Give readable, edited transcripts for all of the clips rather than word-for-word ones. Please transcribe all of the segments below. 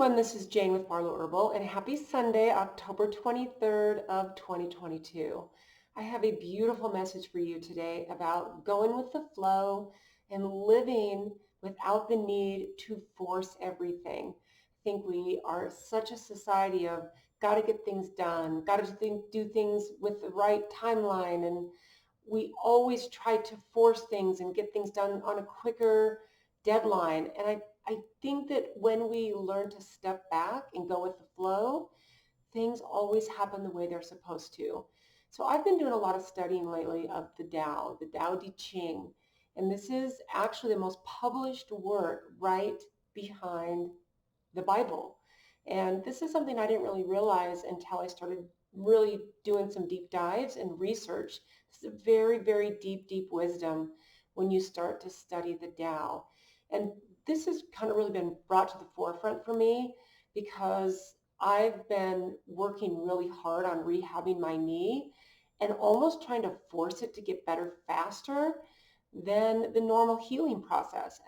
everyone, this is Jane with Barlow Herbal, and happy Sunday, October 23rd of 2022. I have a beautiful message for you today about going with the flow and living without the need to force everything. I think we are such a society of got to get things done, got to do things with the right timeline, and we always try to force things and get things done on a quicker deadline. And I think that when we learn to step back and go with the flow, things always happen the way they're supposed to. So I've been doing a lot of studying lately of the Tao Te Ching, and this is actually the most published work right behind the Bible. And this is something I didn't really realize until I started really doing some deep dives and research. This is a very, very deep, deep wisdom when you start to study the Tao. And this has kind of really been brought to the forefront for me because I've been working really hard on rehabbing my knee and almost trying to force it to get better faster than the normal healing process.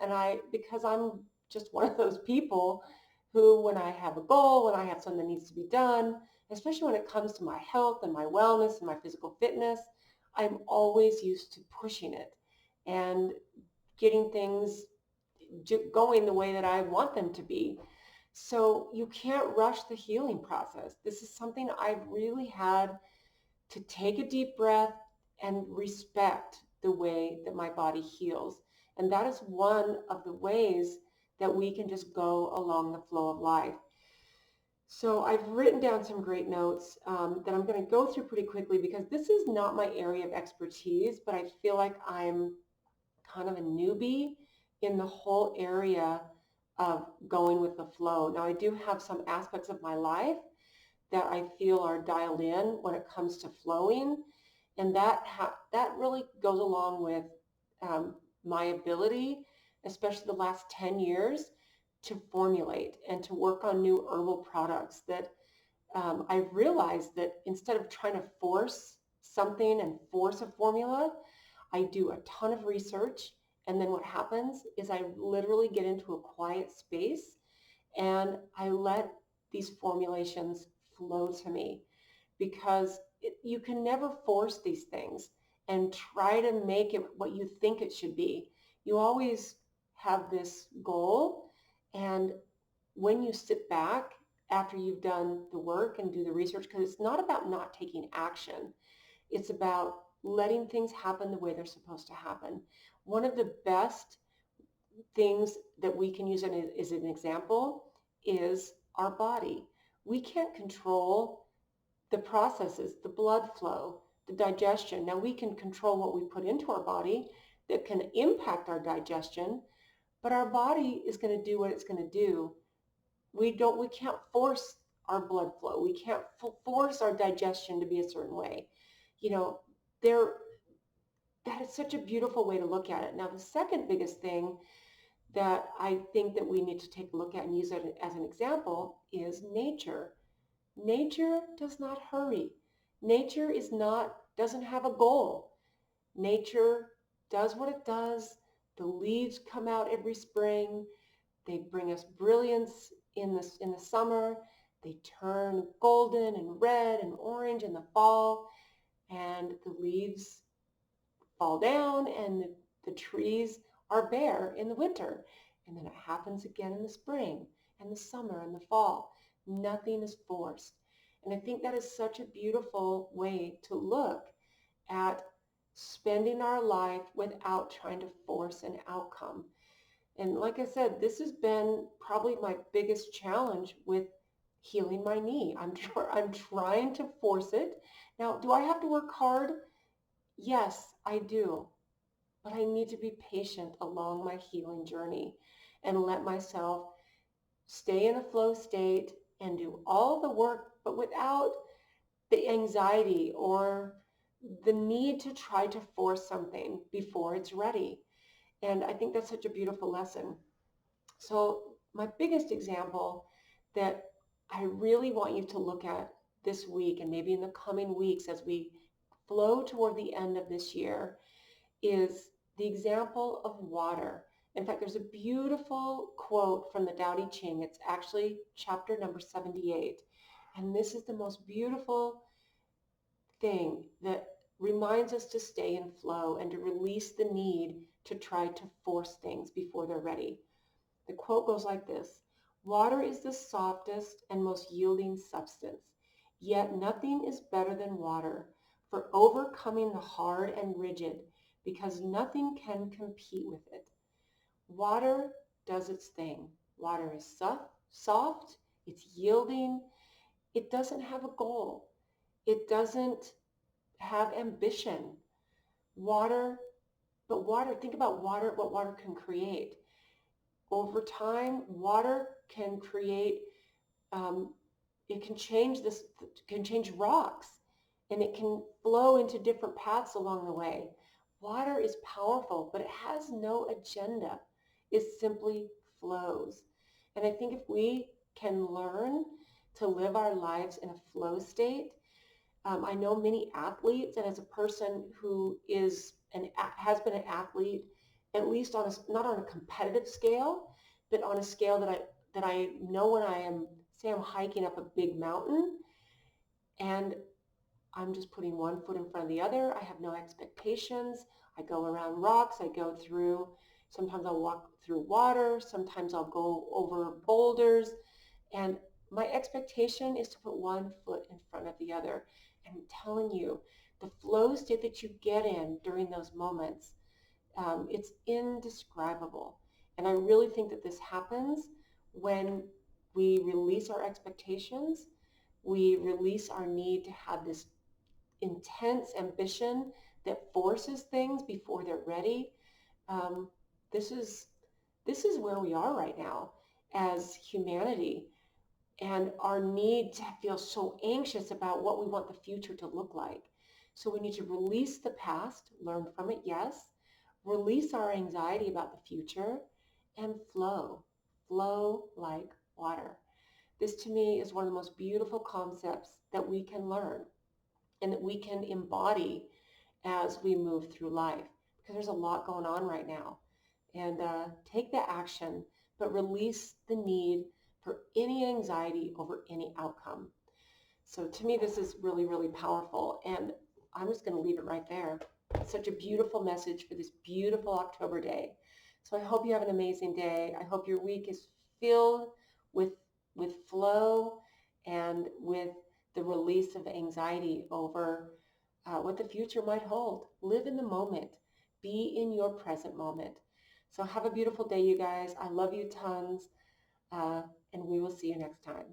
Because I'm just one of those people who, when I have a goal, when I have something that needs to be done, especially when it comes to my health and my wellness and my physical fitness, I'm always used to pushing it and getting things going the way that I want them to be. So you can't rush the healing process. This is something I've really had to take a deep breath and respect the way that my body heals. And that is one of the ways that we can just go along the flow of life. So I've written down some great notes that I'm going to go through pretty quickly because this is not my area of expertise, but I feel like I'm kind of a newbie in the whole area of going with the flow. Now, I do have some aspects of my life that I feel are dialed in when it comes to flowing, and that really goes along with my ability, especially the last 10 years, to formulate and to work on new herbal products that I've realized that instead of trying to force something and force a formula, I do a ton of research. And then what happens is I literally get into a quiet space and I let these formulations flow to me because you can never force these things and try to make it what you think it should be. You always have this goal, and when you sit back after you've done the work and do the research, because it's not about not taking action, it's about letting things happen the way they're supposed to happen. One of the best things that we can use as an example is our body. We can't control the processes, the blood flow, the digestion. Now we can control what we put into our body that can impact our digestion, but our body is going to do what it's going to do. We can't force our blood flow. We can't force our digestion to be a certain way. You know, there that is such a beautiful way to look at it. Now, the second biggest thing that I think that we need to take a look at and use it as an example is nature. Nature does not hurry. Nature doesn't have a goal. Nature does what it does. The leaves come out every spring. They bring us brilliance in the summer. They turn golden and red and orange in the fall, and the leaves fall down and the trees are bare in the winter. And then it happens again in the spring and the summer and the fall. Nothing is forced. And I think that is such a beautiful way to look at spending our life without trying to force an outcome. And like I said, this has been probably my biggest challenge with healing my knee. I'm trying to force it. Now, do I have to work hard? Yes, I do. But I need to be patient along my healing journey and let myself stay in a flow state and do all the work, but without the anxiety or the need to try to force something before it's ready. And I think that's such a beautiful lesson. So my biggest example that I really want you to look at this week and maybe in the coming weeks as we flow toward the end of this year is the example of water In fact, there's a beautiful quote from the Tao Te Ching. It's actually chapter number 78. And this is the most beautiful thing that reminds us to stay in flow and to release the need to try to force things before they're ready. The quote goes like this: "Water is the softest and most yielding substance, yet nothing is better than water for overcoming the hard and rigid, because nothing can compete with it." Water does its thing. Water is soft, it's yielding, it doesn't have a goal, it doesn't have ambition. Water, but water, think about water, what water can create. Over time, water can create, um, it can change rocks, and it can flow into different paths along the way. Water is powerful, but it has no agenda. It simply flows. And I think if we can learn to live our lives in a flow state, I know many athletes, and as a person who has been an athlete, at least on not on a competitive scale, but on a scale that I know when say I'm hiking up a big mountain and I'm just putting one foot in front of the other. I have no expectations. I go around rocks. Sometimes I'll walk through water. Sometimes I'll go over boulders. And my expectation is to put one foot in front of the other. And I'm telling you, the flow state that you get in during those moments, it's indescribable. And I really think that this happens when we release our expectations, we release our need to have this intense ambition that forces things before they're ready. Um, this is this is where we are right now as humanity, and our need to feel so anxious about what we want the future to look like. So we need to release the past, learn from it, yes, release our anxiety about the future, and flow like water. This to me is one of the most beautiful concepts that we can learn and that we can embody as we move through life, because there's a lot going on right now. And take the action, but release the need for any anxiety over any outcome. So to me, this is really, really powerful. And I'm just going to leave it right there. It's such a beautiful message for this beautiful October day. So I hope you have an amazing day. I hope your week is filled with, with flow and with the release of anxiety over what the future might hold. Live in the moment. Be in your present moment. So have a beautiful day, you guys. I love you tons, uh, and we will see you next time.